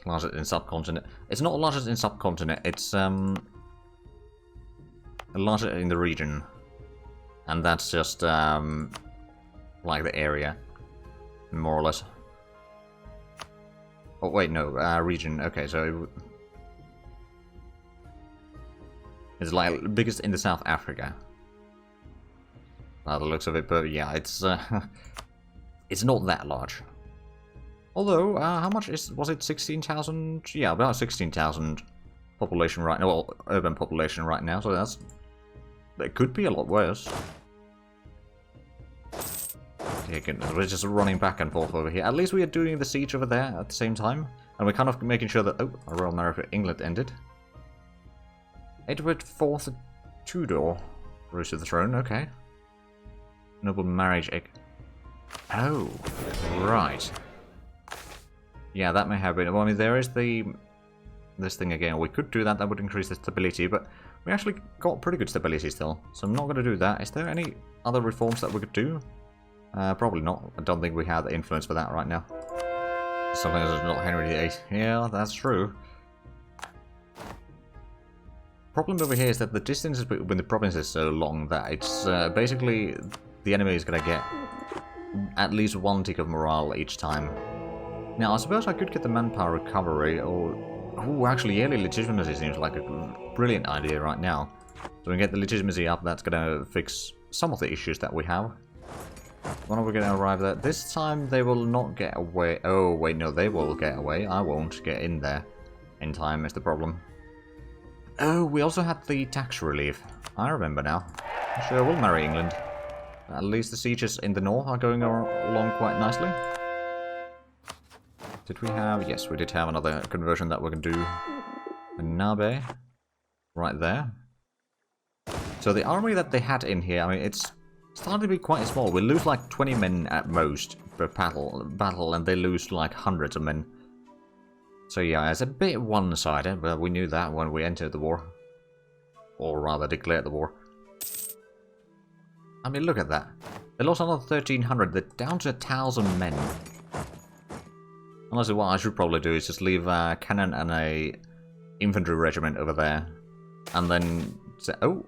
Largest in subcontinent. It's not largest in subcontinent, it's largest in the region. And that's just like the area, more or less. Oh wait, no, region. Okay, so it's like biggest in the South Africa. By the looks of it, but yeah, it's it's not that large. Although, how much was it? 16,000? Yeah, about 16,000 population right now. Well, urban population right now. So it could be a lot worse. We're just running back and forth over here. At least we are doing the siege over there at the same time. And we're kind of making sure that... Oh, a royal marriage with England ended. Edward IV Tudor rose to the throne, okay. Noble marriage egg. Oh, right. Yeah, that may have been... Well, I mean, there is this thing again. We could do that. That would increase the stability, but we actually got pretty good stability still. So I'm not going to do that. Is there any other reforms that we could do? Probably not. I don't think we have the influence for that right now. Something as not Henry VIII. Yeah, that's true. Problem over here is that the distance between the provinces is so long that it's basically the enemy is going to get at least one tick of morale each time. Now, I suppose I could get the manpower recovery, or... Oh, actually, yearly legitimacy seems like a brilliant idea right now. So we get the legitimacy up, that's going to fix some of the issues that we have. When are we going to arrive there? This time they will not get away. Oh, wait, no, they will get away. I won't get in there in time is the problem. Oh, we also had the tax relief. I remember now. Sure, we'll marry England. At least the sieges in the north are going along quite nicely. Did we have... Yes, we did have another conversion that we can do. Nabe. Right there. So the army that they had in here, I mean, it's starting to be quite small. We lose like 20 men at most per battle, and they lose like hundreds of men. So yeah, it's a bit one-sided, but we knew that when we entered the war. Or rather, declared the war. I mean, look at that. They lost another 1,300. They're down to 1,000 men. Honestly, what I should probably do is just leave a cannon and a infantry regiment over there. And then say, oh.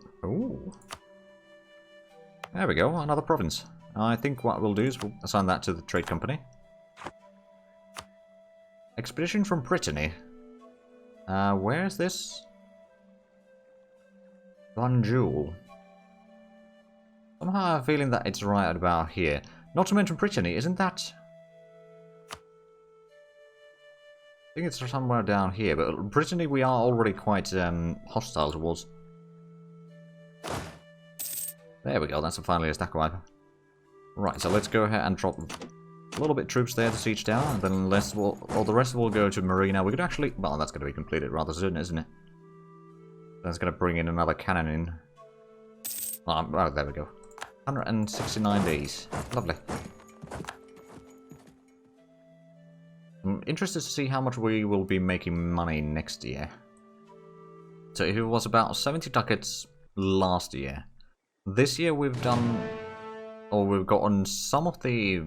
There we go, another province. I think what we'll do is we'll assign that to the trade company. Expedition from Brittany. Where is this? Banjul. Somehow I have a feeling that it's right about here. Not to mention Brittany, isn't that... I think it's somewhere down here, but Brittany we are already quite hostile towards. There we go, that's finally a stack wipe. Right, so let's go ahead and drop a little bit troops there to siege down, and then the rest will go to Marina. We could actually... Well, that's going to be completed rather soon, isn't it? That's going to bring in another cannon in. Oh, there we go. 169 days. Lovely. I'm interested to see how much we will be making money next year. So if it was about 70 ducats last year, this year we've done... Or we've gotten some of the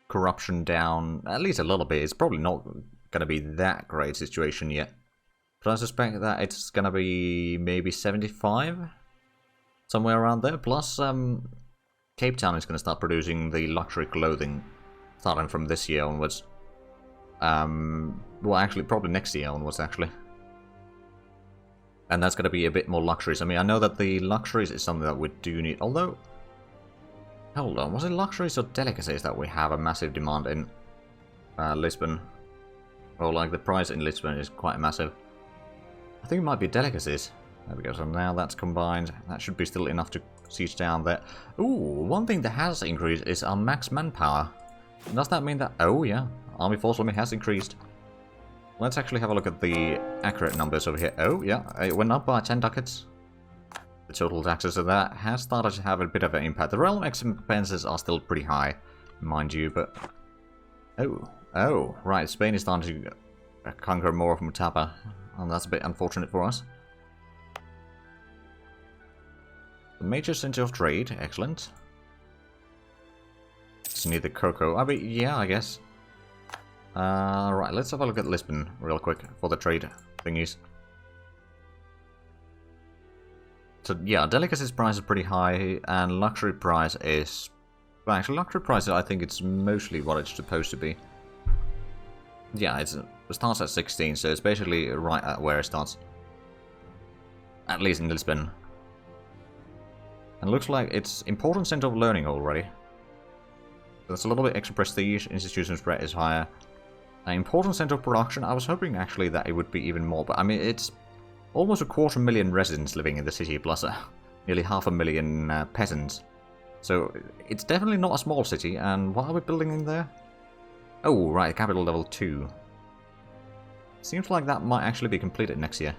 corruption down, at least a little bit. It's probably not going to be that great situation yet. But I suspect that it's going to be maybe 75? Somewhere around there. Plus, Cape Town is going to start producing the luxury clothing starting from this year onwards. Well, actually, probably next year onwards, actually. And that's going to be a bit more luxuries. I mean, I know that the luxuries is something that we do need. Although, hold on, was it luxuries or delicacies that we have a massive demand in Lisbon? Or like the price in Lisbon is quite massive. I think it might be delicacies. There we go. So now that's combined. That should be still enough to siege down there. Ooh, one thing that has increased is our max manpower. Does that mean that... Oh, yeah. Army force limit has increased. Let's actually have a look at the accurate numbers over here. Oh, yeah, it went up by 10 ducats. The total taxes of that has started to have a bit of an impact. The realm expenses are still pretty high, mind you, but... Oh, right, Spain is starting to conquer more of Mutapa, and that's a bit unfortunate for us. The major center of trade, excellent. Just need the cocoa. I mean, yeah, I guess. Right, let's have a look at Lisbon real quick for the trade thingies. So yeah, delicacies price is pretty high, and luxury price is... Well, actually, luxury price, I think it's mostly what it's supposed to be. Yeah, it starts at 16, so it's basically right at where it starts. At least in Lisbon. And looks like it's important center of learning already. That's a little bit extra prestige, institution spread is higher. An important center of production, I was hoping actually that it would be even more, but I mean, it's almost 250,000 residents living in the city, plus nearly 500,000 peasants. So it's definitely not a small city, and what are we building in there? Oh, right, capital level 2. Seems like that might actually be completed next year.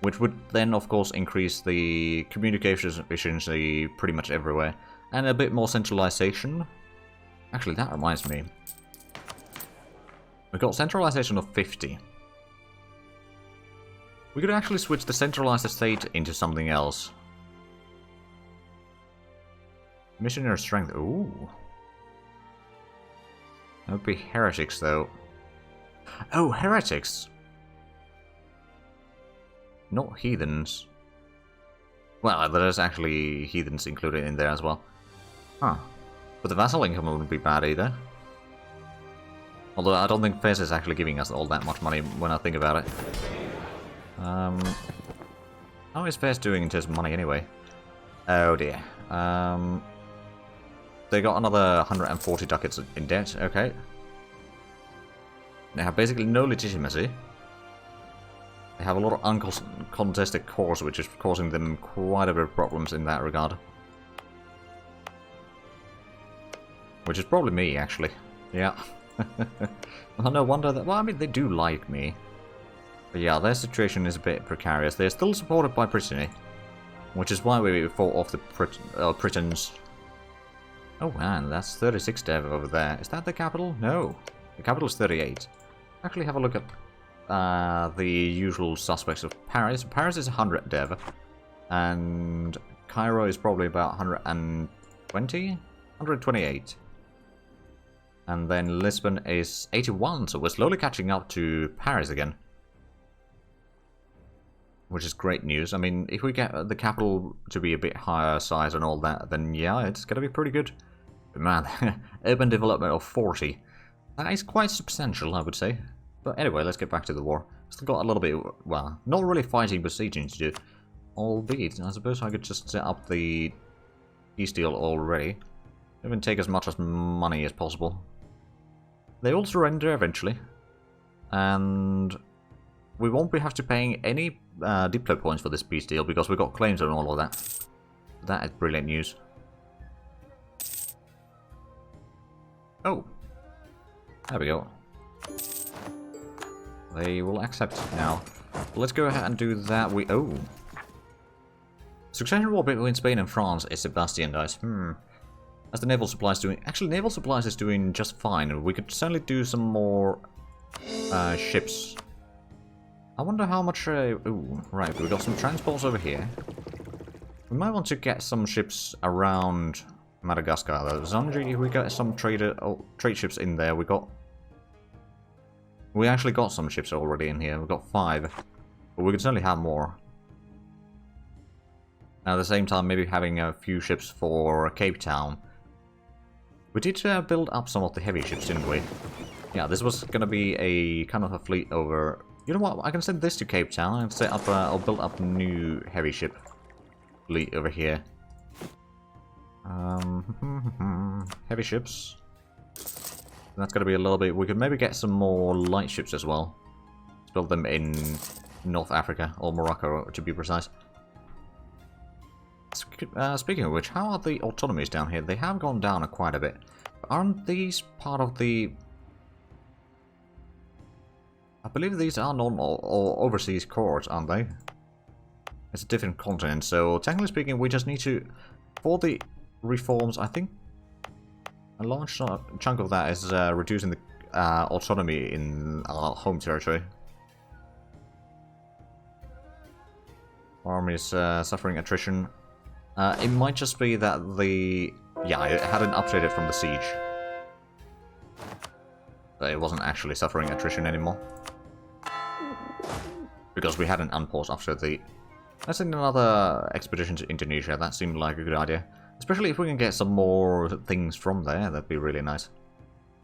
Which would then, of course, increase the communications efficiency pretty much everywhere. And a bit more centralization. Actually, that reminds me. We've got centralization of 50. We could actually switch the centralized estate into something else. Missionary strength. Ooh. That would be heretics, though. Oh, heretics! Not heathens. Well, there's actually heathens included in there as well. Huh. But the vassal income wouldn't be bad either. Although I don't think Fez is actually giving us all that much money when I think about it. How is Fez doing in terms of money anyway? Oh dear. They got another 140 ducats in debt, okay. They have basically no legitimacy. They have a lot of uncontested cores, which is causing them quite a bit of problems in that regard. Which is probably me, actually. Yeah. Well, no wonder that... Well, I mean, they do like me. But yeah, their situation is a bit precarious. They're still supported by Brittany. Which is why we fought off the Britons. Oh man, that's 36 dev over there. Is that the capital? No. The capital is 38. Actually, have a look at the usual suspects of Paris. Paris is 100 dev. And Cairo is probably about 120? 128. And then Lisbon is 81, so we're slowly catching up to Paris again. Which is great news. I mean, if we get the capital to be a bit higher size and all that, then yeah, it's gonna be pretty good. But man, urban development of 40. That is quite substantial, I would say. But anyway, let's get back to the war. Still got a little bit, well, not really fighting, but sieging to do. Albeit, I suppose I could just set up the peace deal already. Even take as much as money as possible. They all surrender eventually. And we won't be have to paying any diplo points for this peace deal because we've got claims on all of that. That is brilliant news. Oh. There we go. They will accept it now. Let's go ahead and do that. Oh. Succession war between Spain and France is Sebastian dice. As the naval supplies doing... Actually, naval supplies is doing just fine. We could certainly do some more ships. I wonder how much... ooh, right, we've got some transports over here. We might want to get some ships around Madagascar, though. Zanji, if we get some trade ships in there, we actually got some ships already in here. We've got 5. But we could certainly have more. And at the same time, maybe having a few ships for Cape Town. We did build up some of the heavy ships, didn't we? Yeah, this was going to be a kind of a fleet over... You know what? I can send this to Cape Town and set up. I'll build up a new heavy ship fleet over here. Heavy ships. That's going to be a little bit... We could maybe get some more light ships as well. Let's build them in North Africa, or Morocco to be precise. Speaking of which, how are the autonomies down here? They have gone down quite a bit. Aren't these part of the... I believe these are non- or overseas courts, aren't they? It's a different continent, so technically speaking, we just need to... For the reforms, I think a large chunk of that is reducing the autonomy in our home territory. Army is suffering attrition. It might just be that the... Yeah, it hadn't updated from the siege. It wasn't actually suffering attrition anymore. Because we had an unpause after the... Let's send another expedition to Indonesia. That seemed like a good idea. Especially if we can get some more things from there, that'd be really nice.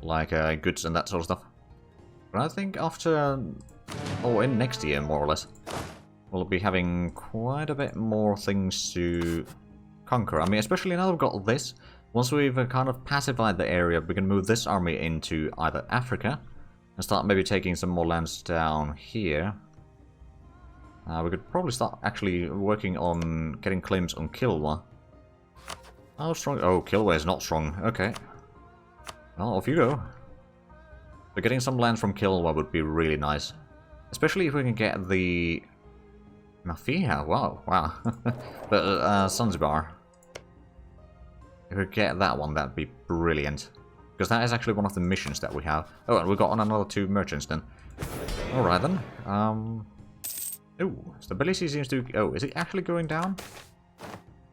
Like goods and that sort of stuff. But I think after... or in next year, more or less, we'll be having quite a bit more things to conquer. I mean, especially now we've got this. Once we've kind of pacified the area, we can move this army into either Africa and start maybe taking some more lands down here. We could probably start actually working on getting claims on Kilwa. How strong? Oh, Kilwa is not strong. Okay. Well, off you go. But getting some lands from Kilwa would be really nice. Especially if we can get the... Mafia? Wow, wow. But Zanzibar. If we get that one, that'd be brilliant. Because that is actually one of the missions that we have. Oh, and we got on another 2 merchants then. Alright then. Oh, stability seems to... Oh, is it actually going down?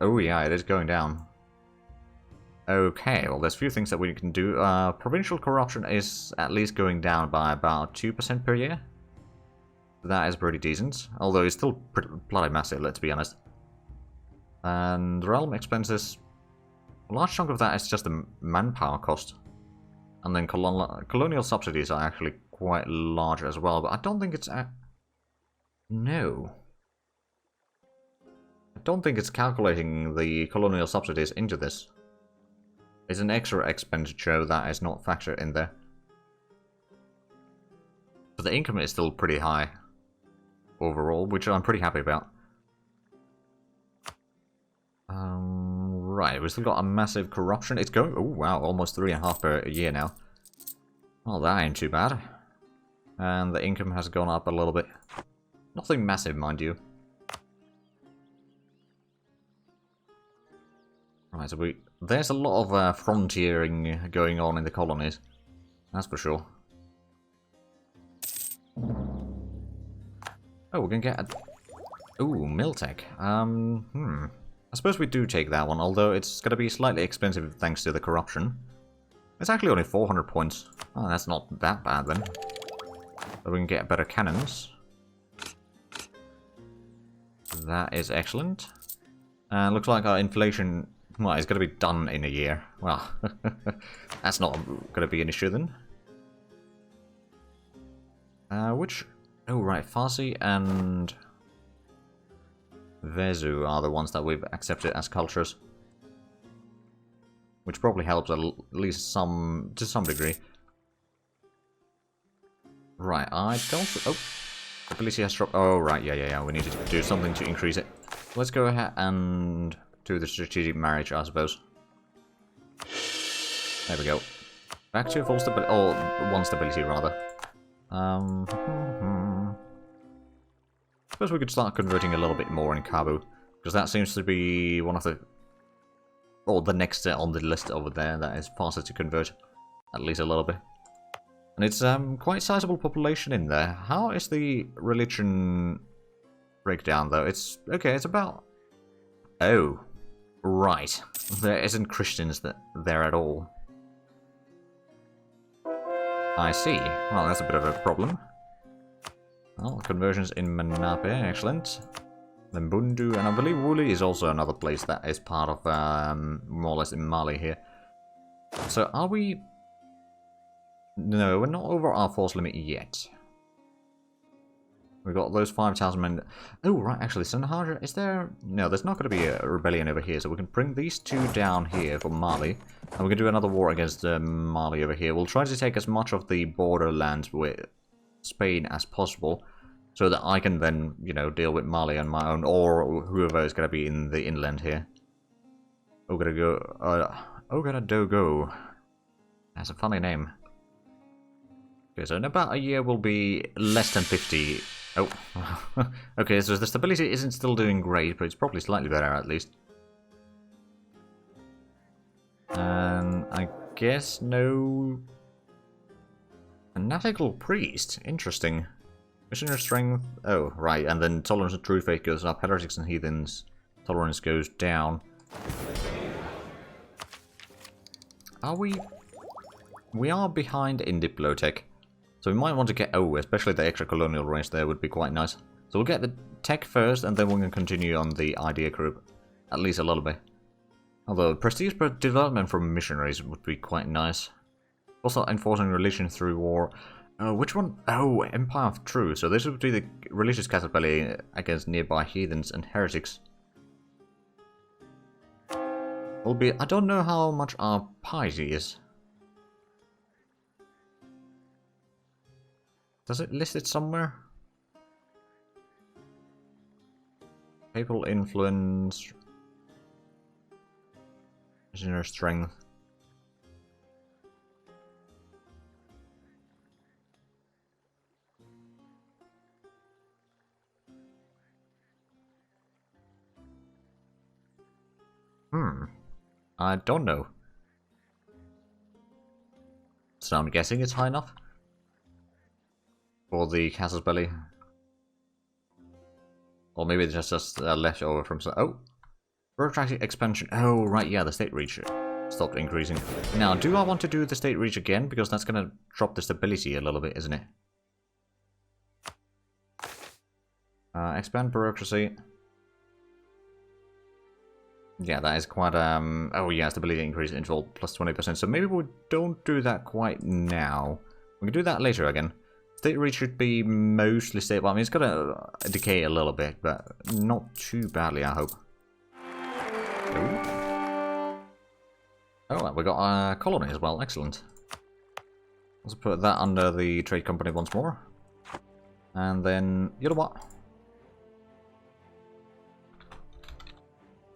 Oh yeah, it is going down. Okay, well there's a few things that we can do. Provincial corruption is at least going down by about 2% per year. That is pretty decent, although it's still bloody massive, let's be honest. And realm expenses, a large chunk of that is just the manpower cost. And then colonial subsidies are actually quite large as well, but I don't think it's... No. I don't think it's calculating the colonial subsidies into this. It's an extra expenditure that is not factored in there. But the income is still pretty high overall, which I'm pretty happy about. Right, we still got a massive corruption. It's going... Oh, wow, almost 3.5 per year now. Well, that ain't too bad. And the income has gone up a little bit. Nothing massive, mind you. Right, so there's a lot of frontiering going on in the colonies. That's for sure. Oh, we can get a... Ooh, Miltech. I suppose we do take that one, although it's going to be slightly expensive thanks to the corruption. It's actually only 400 points. Oh, that's not that bad then. So we can get better cannons. That is excellent. And looks like our inflation... Well, it's going to be done in a year. Well, that's not going to be an issue then. Which... Oh, right. Farsi and Vezu are the ones that we've accepted as cultures. Which probably helps at least to some degree. Right, I don't... Oh, ability has dropped. Oh, right, yeah. We need to do something to increase it. Let's go ahead and do the strategic marriage, I suppose. There we go. Back to full stability, or 1 stability rather. Suppose we could start converting a little bit more in Kabu, because that seems to be one of the... Or the next on the list over there that is faster to convert, at least a little bit. And it's quite sizable population in there. How is the religion breakdown though? It's okay. It's about... Oh, right. There isn't Christians there at all. I see. Well, that's a bit of a problem. Well, conversions in Manape, excellent. Then Bundu, and I believe Wuli is also another place that is part of, more or less in Mali here. So are we... No, we're not over our force limit yet. We've got those 5,000 men... Oh, right, actually, Sanhaja, is there... No, there's not going to be a rebellion over here, so we can bring these 2 down here for Mali. And we can do another war against Mali over here. We'll try to take as much of the borderlands with Spain as possible, so that I can then, you know, deal with Mali on my own, or whoever is going to be in the inland here. Ogaradogo. That's a funny name. Okay, so in about a year we'll be less than 50. Oh. Okay, so the stability isn't still doing great, but it's probably slightly better at least. And I guess no... Fanatical priest. Interesting. Missionary strength. Oh, right. And then tolerance of true faith goes up. Heretics and heathens. Tolerance goes down. Are we... we are behind in Diplotech. So we might want to get... Oh, especially the extra colonial range there would be quite nice. So we'll get the tech first, and then we can continue on the idea group. At least a little bit. Although, prestige development from missionaries would be quite nice. Also, enforcing religion through war. Which one? Oh, Empire of Truth. So this would be the religious caterpillar against nearby heathens and heretics. Will be... I don't know how much our piety is. Does it list it somewhere? Papal influence... Missionary strength. I don't know. So I'm guessing it's high enough for the Casus Belli. Or maybe it's just left over from... Oh! Bureaucratic expansion. Oh, right, yeah, the state reach stopped increasing. Now, do I want to do the state reach again? Because that's going to drop the stability a little bit, isn't it? Expand bureaucracy. Yeah, that is quite, oh yeah, stability increase interval plus 20%. So maybe we don't do that quite now. We can do that later again. State reach should be mostly stable. I mean, it's gonna decay a little bit, but not too badly, I hope. Oh, we got a colony as well. Excellent. Let's put that under the trade company once more. And then, you know what?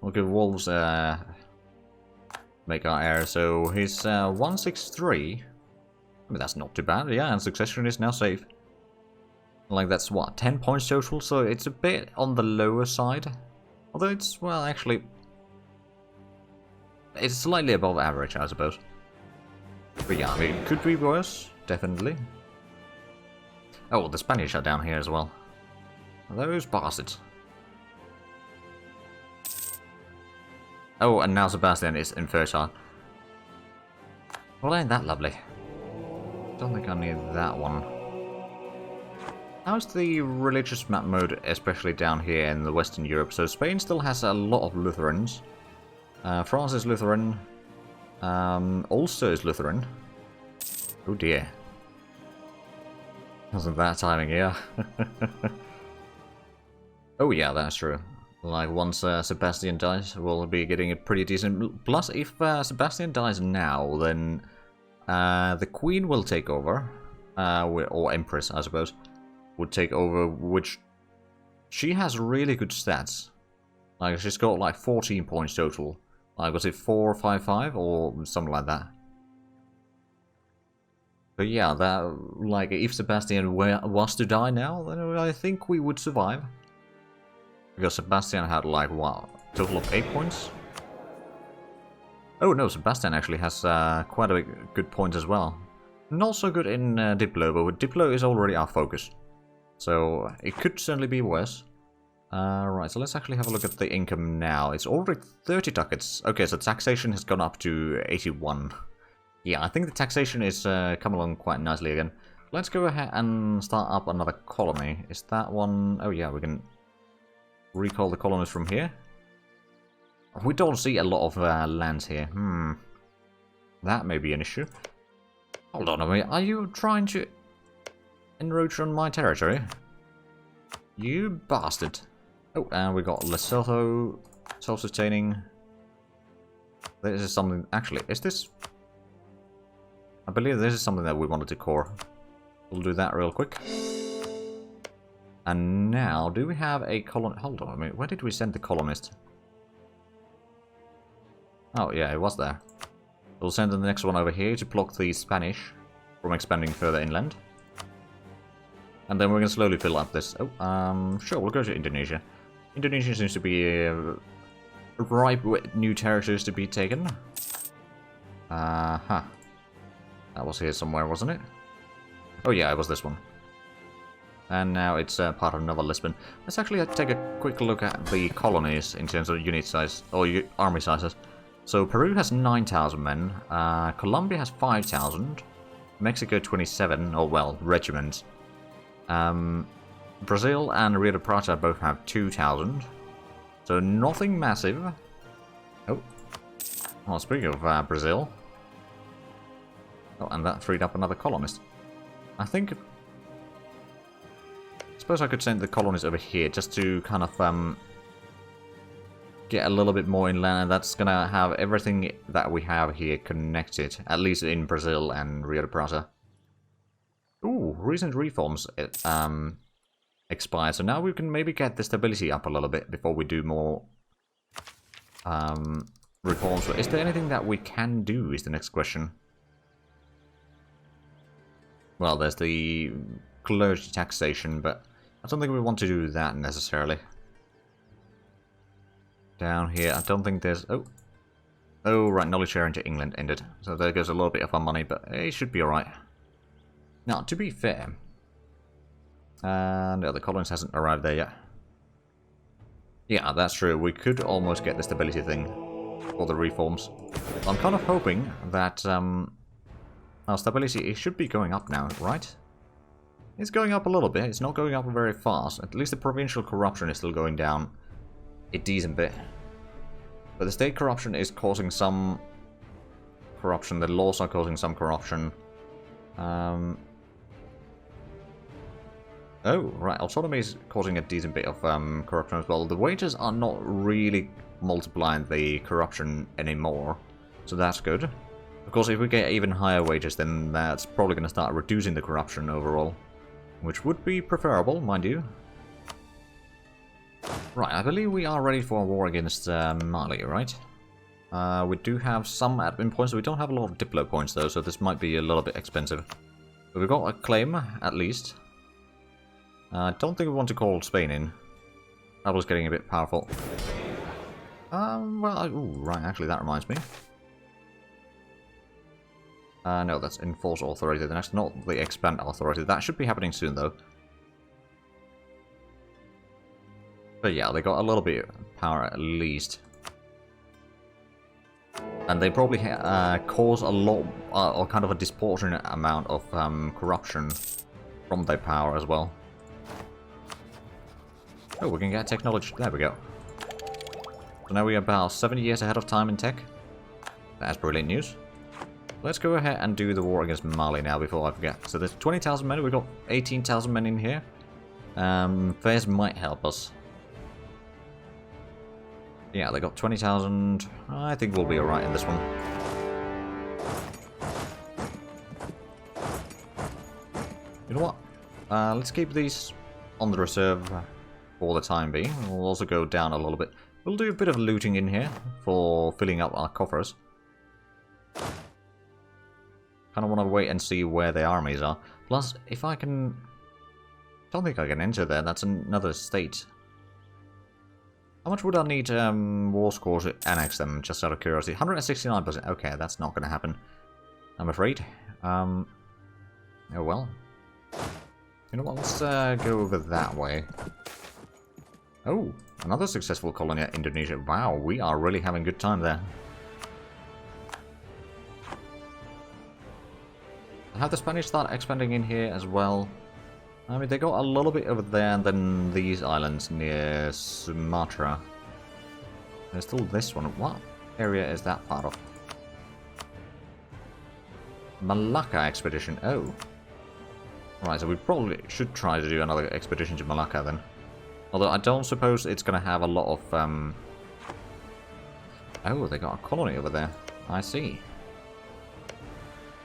We'll give Wolves make our heir. So he's 163. I mean, that's not too bad. Yeah, and succession is now safe. Like, that's what, 10 points total? So it's a bit on the lower side. Although it's, well, actually, it's slightly above average, I suppose. But yeah, I mean, it could be worse, definitely. Oh, the Spanish are down here as well. Those bastards. Oh, and now Sebastian is infertile. Well, ain't that lovely? Don't think I need that one. How's the religious map mode, especially down here in the Western Europe? So Spain still has a lot of Lutherans. France is Lutheran. Ulster is Lutheran. Oh dear. Wasn't that timing, yeah. Oh yeah, that's true. Like, once Sebastian dies, we'll be getting a pretty decent... Plus, if Sebastian dies now, then the Queen will take over. Or Empress, I suppose. Would take over, which... She has really good stats. Like, she's got like 14 points total. Like, was it 455 or something like that? But yeah, that... Like, if Sebastian was to die now, then I think we would survive. Because Sebastian had, like, what, total of 8 points? Oh no, Sebastian actually has quite a good point as well. Not so good in Diplo, but Diplo is already our focus. So it could certainly be worse. Right, so let's actually have a look at the income now. It's already 30 ducats. Okay, so taxation has gone up to 81. Yeah, I think the taxation is come along quite nicely again. Let's go ahead and start up another colony. Is that one... Oh yeah, we can... recall the colonies from here. We don't see a lot of lands here. That may be an issue. Hold on a minute. Are you trying to encroach on my territory? You bastard. Oh, and we got Lesotho, self-sustaining. This is something... Actually, is this... I believe this is something that we wanted to core. We'll do that real quick. And now, do we have a colon... Hold on a minute, where did we send the colonist? Oh, yeah, it was there. We'll send the next one over here to block the Spanish from expanding further inland. And then we're going to slowly fill up this... Oh, sure, we'll go to Indonesia. Indonesia seems to be ripe with new territories to be taken. That was here somewhere, wasn't it? Oh yeah, it was this one. And now it's part of Nova Lisbon. Let's actually take a quick look at the colonies in terms of unit size, or army sizes. So Peru has 9,000 men, Colombia has 5,000, Mexico 27, or well, regiments. Brazil and Rio de Plata both have 2,000, so nothing massive. Oh, well, speaking of Brazil, oh, and that freed up another colonist. I suppose I could send the colonists over here just to kind of get a little bit more inland, and that's gonna have everything that we have here connected, at least in Brazil and Rio de Plata. Ooh, recent reforms expired, so now we can maybe get the stability up a little bit before we do more reforms. But is there anything that we can do is the next question. Well, there's the clergy taxation, but I don't think we want to do that necessarily. Down here, I don't think there's... Oh, right, knowledge sharing to England ended. So there goes a little bit of our money, but it should be alright. Now, to be fair... And the other colonies hasn't arrived there yet. Yeah, that's true. We could almost get the stability thing for the reforms. I'm kind of hoping that our stability, it should be going up now, right? It's going up a little bit. It's not going up very fast. At least the provincial corruption is still going down a decent bit. But the state corruption is causing some corruption. The laws are causing some corruption. Oh, right. Autonomy is causing a decent bit of corruption as well. The wages are not really multiplying the corruption anymore. So that's good. Of course, if we get even higher wages, then that's probably going to start reducing the corruption overall. Which would be preferable, mind you. Right, I believe we are ready for a war against Mali, right? We do have some admin points, so we don't have a lot of diplo points though, so this might be a little bit expensive. But we've got a claim, at least. I don't think we want to call Spain in. That was getting a bit powerful. Well, ooh, right, actually that reminds me. No, that's Enforce Authority, that's not the Expand Authority. That should be happening soon, though. But yeah, they got a little bit of power at least. And they probably cause a lot, or kind of a disproportionate amount of corruption from their power as well. Oh, we can get technology. There we go. So now we're about 70 years ahead of time in tech. That's brilliant news. Let's go ahead and do the war against Mali now before I forget. So there's 20,000 men. We've got 18,000 men in here. Fairs might help us. Yeah, they got 20,000. I think we'll be alright in this one. You know what? Let's keep these on the reserve for the time being. We'll also go down a little bit. We'll do a bit of looting in here for filling up our coffers. Kind of want to wait and see where the armies are. Plus, if I can... don't think I can enter there. That's another state. How much would I need war scores to annex them, just out of curiosity? 169%. Okay, that's not going to happen, I'm afraid. Oh well. You know what, let's go over that way. Oh, another successful colony at Indonesia. Wow, we are really having a good time there. Have the Spanish start expanding in here as well? I mean, they got a little bit over there, and then these islands near Sumatra. There's still this one. What area is that part of? Malacca expedition. Oh. Right, so we probably should try to do another expedition to Malacca then. Although I don't suppose it's going to have a lot of... Oh, they got a colony over there. I see.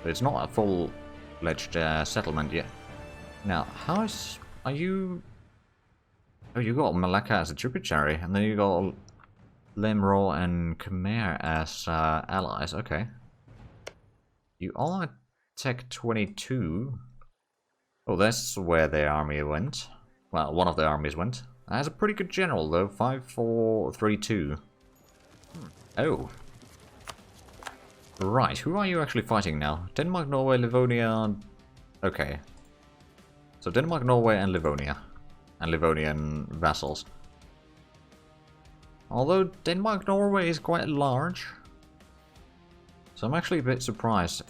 But it's not a full-fledged settlement yet. Now, how is... are you... oh, you got Malacca as a tributary, and then you got Lemro and Khmer as allies. Okay. You are Tech 22. Oh, that's where their army went. Well, one of their armies went. That's a pretty good general, though. 5432. Oh. Right, who are you actually fighting now? Denmark, Norway, Livonia... okay. So Denmark, Norway, and Livonia. And Livonian vassals. Although Denmark, Norway is quite large. So I'm actually a bit surprised,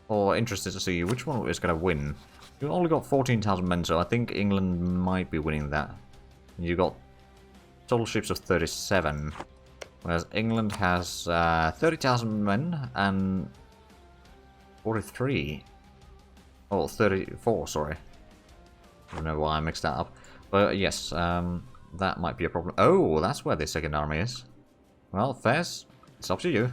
or interested to see which one is going to win. You've only got 14,000 men, so I think England might be winning that. You got total ships of 37, whereas England has 30,000 men and 43. Oh, 34, sorry. I don't know why I mixed that up. But yes, that might be a problem. Oh, that's where the second army is. Well, Fez, it's up to you.